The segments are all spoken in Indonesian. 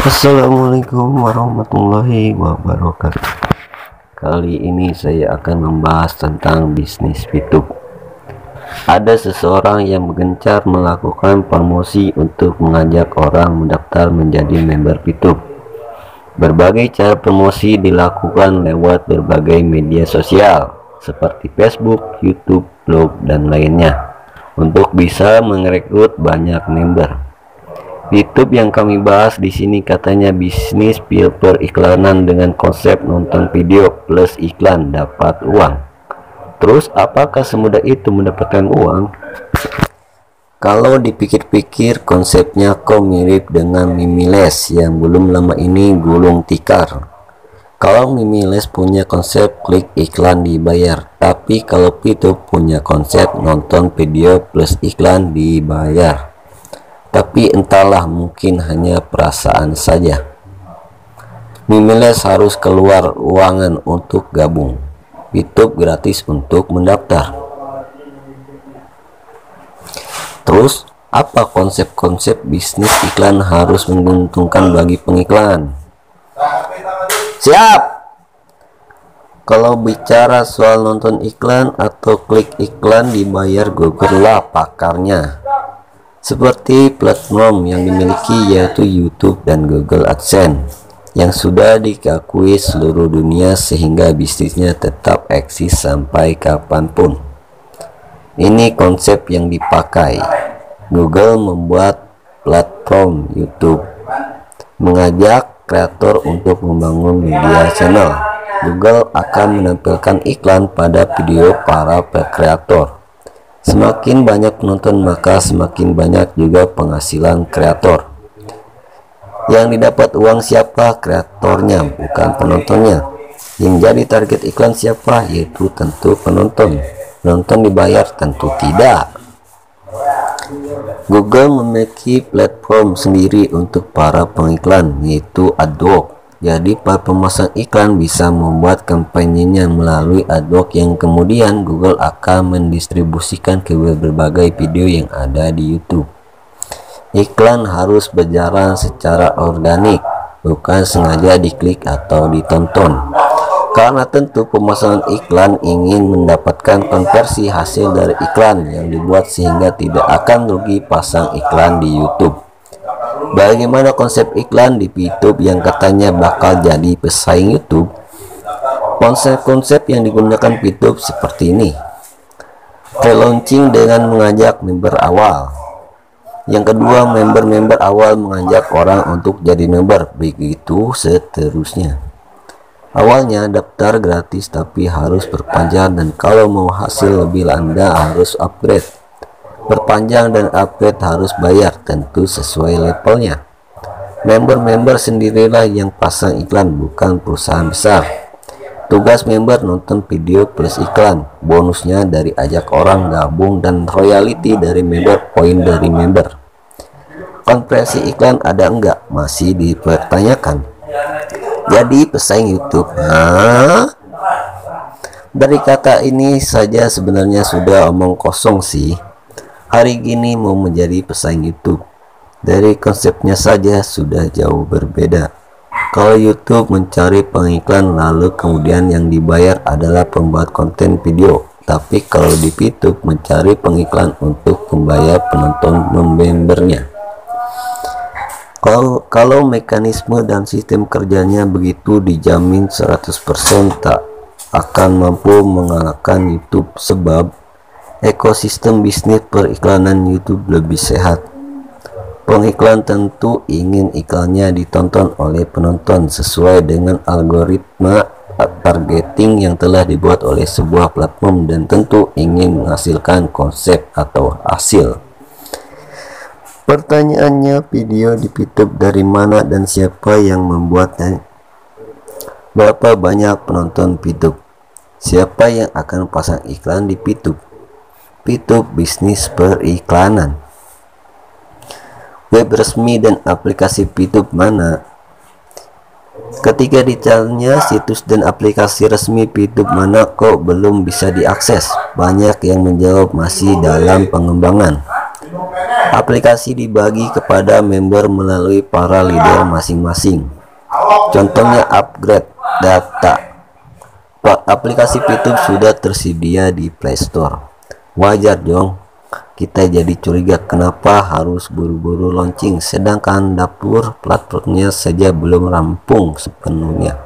Assalamualaikum warahmatullahi wabarakatuh. Kali ini saya akan membahas tentang bisnis YouTube. Ada seseorang yang gencar melakukan promosi untuk mengajak orang mendaftar menjadi member YouTube. Berbagai cara promosi dilakukan lewat berbagai media sosial seperti Facebook, YouTube, blog, dan lainnya untuk bisa merekrut banyak member. YouTube yang kami bahas di sini katanya bisnis periklanan dengan konsep nonton video plus iklan dapat uang. Terus apakah semudah itu mendapatkan uang? Kalau dipikir-pikir konsepnya kok mirip dengan Mimiles yang belum lama ini gulung tikar. Kalau Mimiles punya konsep klik iklan dibayar, tapi kalau YouTube punya konsep nonton video plus iklan dibayar. Tapi entahlah, mungkin hanya perasaan saja. Mimiles harus keluar uangan untuk gabung. YouTube gratis untuk mendaftar. Terus, apa konsep-konsep bisnis iklan harus menguntungkan bagi pengiklan? Siap! Kalau bicara soal nonton iklan atau klik iklan dibayar, Google lah pakarnya. Seperti platform yang dimiliki yaitu YouTube dan Google AdSense yang sudah diakui seluruh dunia sehingga bisnisnya tetap eksis sampai kapanpun. Ini konsep yang dipakai. Google membuat platform YouTube, mengajak kreator untuk membangun media channel. Google akan menampilkan iklan pada video para kreator. Semakin banyak penonton maka semakin banyak juga penghasilan kreator. Yang didapat uang siapa? Kreatornya, bukan penontonnya. Yang jadi target iklan siapa? Yaitu tentu penonton. Penonton dibayar? Tentu tidak. Google memiliki platform sendiri untuk para pengiklan, yaitu AdWords. Jadi para pemasang iklan bisa membuat kampanyenya melalui AdWords yang kemudian Google akan mendistribusikan ke berbagai video yang ada di YouTube. Iklan harus berjalan secara organik, bukan sengaja diklik atau ditonton. Karena tentu pemasangan iklan ingin mendapatkan konversi hasil dari iklan yang dibuat sehingga tidak akan rugi pasang iklan di YouTube. Bagaimana konsep iklan di YouTube yang katanya bakal jadi pesaing YouTube? Konsep-konsep yang digunakan YouTube seperti ini. Pre-launching dengan mengajak member awal. Yang kedua, member-member awal mengajak orang untuk jadi member. Begitu seterusnya. Awalnya daftar gratis tapi harus perpanjang, dan kalau mau hasil lebih Anda harus upgrade. Perpanjang dan upgrade harus bayar, tentu sesuai levelnya. Member-member sendirilah yang pasang iklan, bukan perusahaan besar. Tugas member nonton video plus iklan, bonusnya dari ajak orang gabung, dan royalti dari member, poin dari member. Konversi iklan ada enggak? Masih dipertanyakan. Jadi pesaing YouTube. Dari kata ini saja sebenarnya sudah omong kosong sih. Hari gini mau menjadi pesaing YouTube. Dari konsepnya saja sudah jauh berbeda. Kalau YouTube mencari pengiklan lalu kemudian yang dibayar adalah pembuat konten video. Tapi kalau di YouTube mencari pengiklan untuk membayar penonton membernya. Kalau mekanisme dan sistem kerjanya begitu dijamin 100% tak akan mampu mengalahkan YouTube, sebab ekosistem bisnis periklanan YouTube lebih sehat. Pengiklan tentu ingin iklannya ditonton oleh penonton sesuai dengan algoritma targeting yang telah dibuat oleh sebuah platform, dan tentu ingin menghasilkan konsep atau hasil. Pertanyaannya, video di YouTube dari mana dan siapa yang membuatnya? Berapa banyak penonton YouTube? Siapa yang akan pasang iklan di YouTube? YouTube bisnis periklanan. Web resmi dan aplikasi YouTube mana? Ketika ditanya situs dan aplikasi resmi YouTube mana kok belum bisa diakses, banyak yang menjawab masih dalam pengembangan. Aplikasi dibagi kepada member melalui para leader masing-masing. Contohnya upgrade data. Aplikasi PitUp sudah tersedia di Play Store. Wajar dong kita jadi curiga kenapa harus buru-buru launching sedangkan dapur platformnya saja belum rampung sepenuhnya.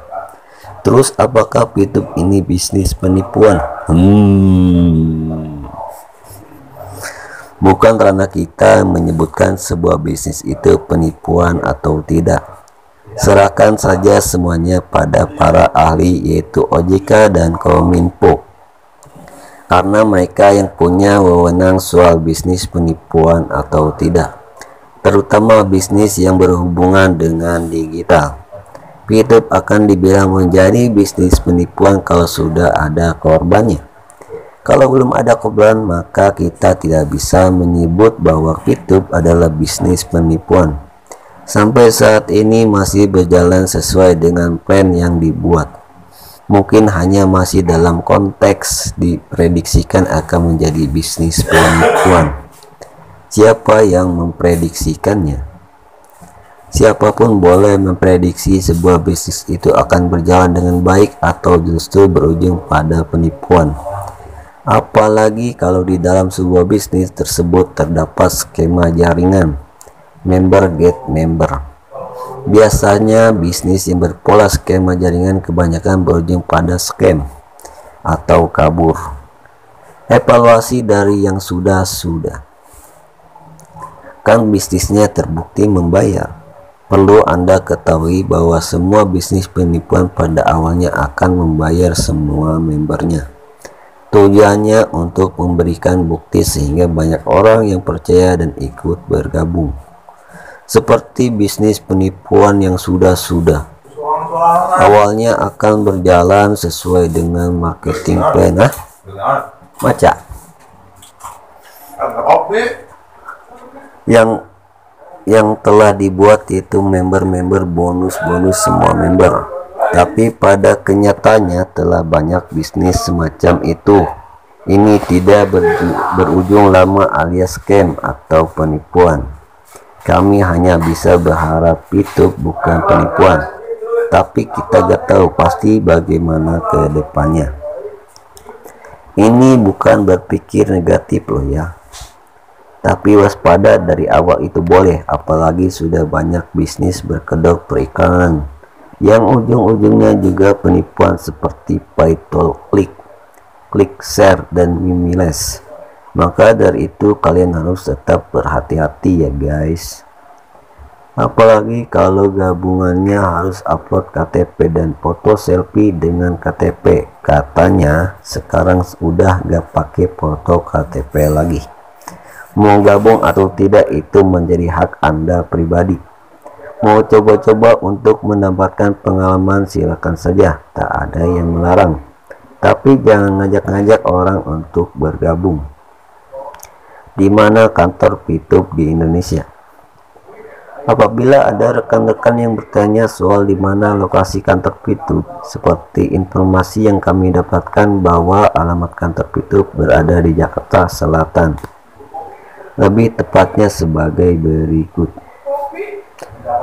Terus apakah PitUp ini bisnis penipuan? Bukan karena kita menyebutkan sebuah bisnis itu penipuan atau tidak. Serahkan saja semuanya pada para ahli yaitu OJK dan Kominfo. Karena mereka yang punya wewenang soal bisnis penipuan atau tidak. Terutama bisnis yang berhubungan dengan digital. PitUp akan dibilang menjadi bisnis penipuan kalau sudah ada korbannya. Kalau belum ada korban, maka kita tidak bisa menyebut bahwa PitUp adalah bisnis penipuan. Sampai saat ini masih berjalan sesuai dengan plan yang dibuat. Mungkin hanya masih dalam konteks diprediksikan akan menjadi bisnis penipuan. Siapa yang memprediksikannya? Siapapun boleh memprediksi sebuah bisnis itu akan berjalan dengan baik atau justru berujung pada penipuan. Apalagi kalau di dalam sebuah bisnis tersebut terdapat skema jaringan, member get member. Biasanya bisnis yang berpola skema jaringan kebanyakan berujung pada scam atau kabur. Evaluasi dari yang sudah-sudah. Kan bisnisnya terbukti membayar. Perlu Anda ketahui bahwa semua bisnis penipuan pada awalnya akan membayar semua membernya. Tujuannya untuk memberikan bukti sehingga banyak orang yang percaya dan ikut bergabung. Seperti bisnis penipuan yang sudah-sudah. Awalnya akan berjalan sesuai dengan marketing plan. Baca. Yang telah dibuat yaitu member-member bonus semua member. Tapi pada kenyataannya telah banyak bisnis semacam itu. Ini tidak berujung lama alias scam atau penipuan. Kami hanya bisa berharap PitUp bukan penipuan. Tapi kita gak tahu pasti bagaimana ke depannya. Ini bukan berpikir negatif loh ya. Tapi waspada dari awal itu boleh, apalagi sudah banyak bisnis berkedok periklanan yang ujung-ujungnya juga penipuan seperti pay to click, click share, dan mimiles. Maka dari itu kalian harus tetap berhati-hati ya guys. Apalagi kalau gabungannya harus upload KTP dan foto selfie dengan KTP. Katanya sekarang udah gak pakai foto KTP lagi. Mau gabung atau tidak itu menjadi hak Anda pribadi. Mau coba-coba untuk mendapatkan pengalaman silakan saja, tak ada yang melarang. Tapi jangan ngajak-ngajak orang untuk bergabung. Di mana kantor PitUp di Indonesia? Apabila ada rekan-rekan yang bertanya soal di mana lokasi kantor PitUp, seperti informasi yang kami dapatkan bahwa alamat kantor PitUp berada di Jakarta Selatan. Lebih tepatnya sebagai berikut.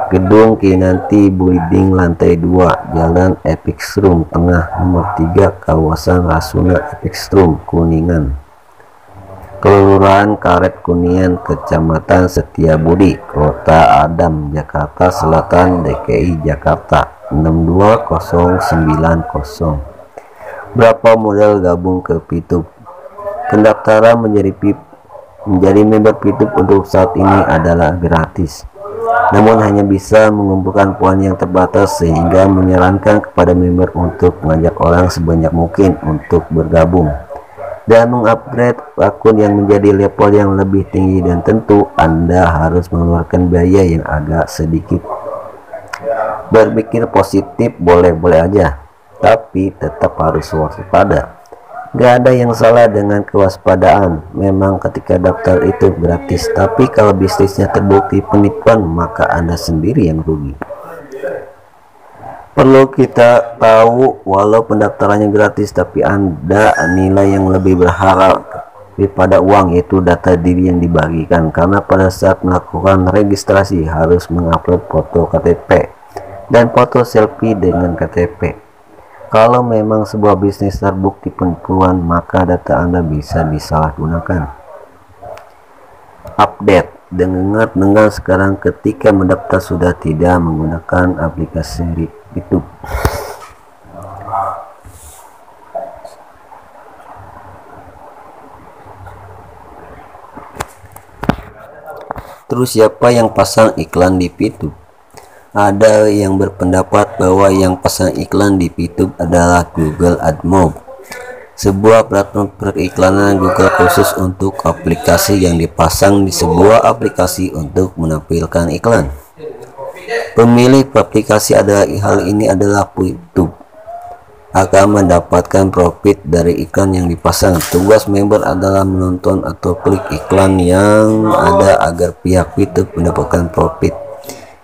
Gedung Kinanti Building lantai 2, Jalan Epic Room Tengah nomor 3, kawasan Rasuna Epic Room, Kuningan. Kelurahan Karet Kuningan, Kecamatan Setiabudi, Kota Adam, Jakarta Selatan, DKI Jakarta 62090. Berapa modal gabung ke PitUp? Pendaftaran menjadi member PitUp untuk saat ini adalah gratis. Namun hanya bisa mengumpulkan poin yang terbatas sehingga menyarankan kepada member untuk mengajak orang sebanyak mungkin untuk bergabung dan mengupgrade akun yang menjadi level yang lebih tinggi, dan tentu Anda harus mengeluarkan biaya yang agak sedikit. Berpikir positif boleh-boleh aja, tapi tetap harus waspada. Gak ada yang salah dengan kewaspadaan. Memang ketika daftar itu gratis, tapi kalau bisnisnya terbukti penipuan maka Anda sendiri yang rugi. Perlu kita tahu, walau pendaftarannya gratis tapi Anda nilai yang lebih berharap daripada uang, yaitu data diri yang dibagikan, karena pada saat melakukan registrasi harus mengupload foto KTP dan foto selfie dengan KTP. Kalau memang sebuah bisnis terbukti penipuan, maka data Anda bisa disalahgunakan. Update. Dengar sekarang ketika mendaftar sudah tidak menggunakan aplikasi YouTube. Terus siapa yang pasang iklan di YouTube? Ada yang berpendapat bahwa yang pasang iklan di YouTube adalah Google AdMob, sebuah platform periklanan Google khusus untuk aplikasi yang dipasang di sebuah aplikasi untuk menampilkan iklan. Pemilik aplikasi hal ini adalah YouTube akan mendapatkan profit dari iklan yang dipasang. Tugas member adalah menonton atau klik iklan yang ada agar pihak YouTube mendapatkan profit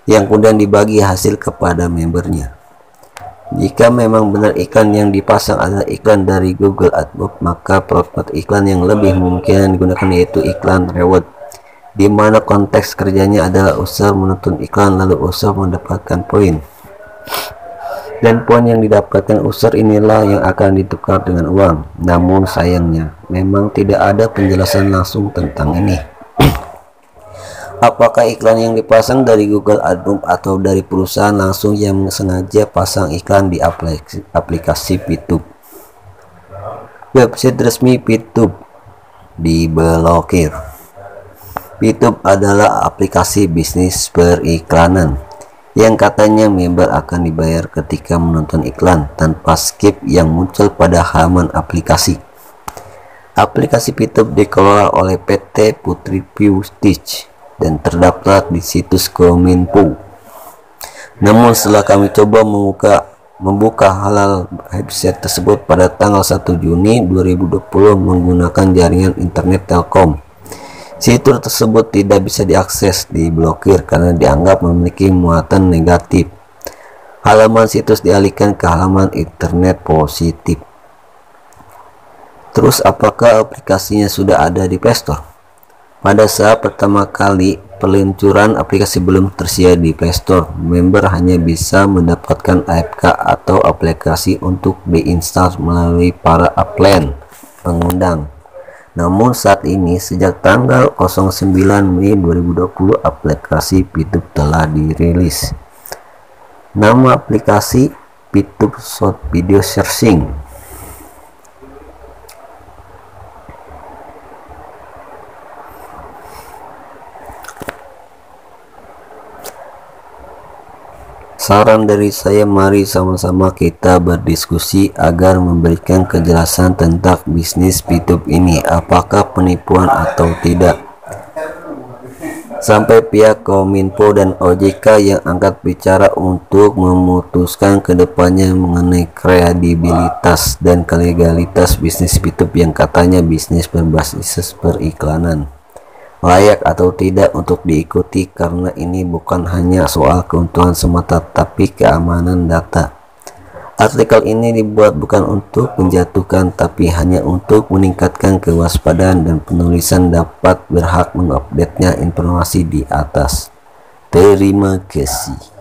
yang kemudian dibagi hasil kepada membernya. Jika memang benar iklan yang dipasang adalah iklan dari Google AdMob, maka profit iklan yang lebih mungkin digunakan yaitu iklan reward, di mana konteks kerjanya adalah user menonton iklan lalu user mendapatkan poin. Dan poin yang didapatkan user inilah yang akan ditukar dengan uang. Namun sayangnya, memang tidak ada penjelasan langsung tentang ini. Apakah iklan yang dipasang dari Google AdMob atau dari perusahaan langsung yang sengaja pasang iklan di aplikasi YouTube? Website resmi YouTube diblokir. YouTube adalah aplikasi bisnis periklanan yang katanya member akan dibayar ketika menonton iklan tanpa skip yang muncul pada halaman aplikasi. Aplikasi YouTube dikelola oleh PT Putri Prestige dan terdaftar di situs Kominfo. Namun setelah kami coba membuka halal website tersebut pada tanggal 1 Juni 2020 menggunakan jaringan internet Telkom, situs tersebut tidak bisa diakses, diblokir karena dianggap memiliki muatan negatif. Halaman situs dialihkan ke halaman internet positif. Terus apakah aplikasinya sudah ada di Play Store? Pada saat pertama kali peluncuran aplikasi belum tersedia di Play Store, member hanya bisa mendapatkan APK atau aplikasi untuk diinstal melalui para upline pengundang. Namun saat ini sejak tanggal 09 Mei 2020 aplikasi YouTube telah dirilis. Nama aplikasi YouTube Short Video Searching. Saran dari saya, mari sama-sama kita berdiskusi agar memberikan kejelasan tentang bisnis YouTube ini, apakah penipuan atau tidak. Sampai pihak Kominfo dan OJK yang angkat bicara untuk memutuskan kedepannya mengenai kredibilitas dan legalitas bisnis YouTube yang katanya bisnis berbasis periklanan, layak atau tidak untuk diikuti, karena ini bukan hanya soal keuntungan semata tapi keamanan data. Artikel ini dibuat bukan untuk menjatuhkan tapi hanya untuk meningkatkan kewaspadaan, dan penulisan dapat berhak mengupdate-nya informasi di atas. Terima kasih.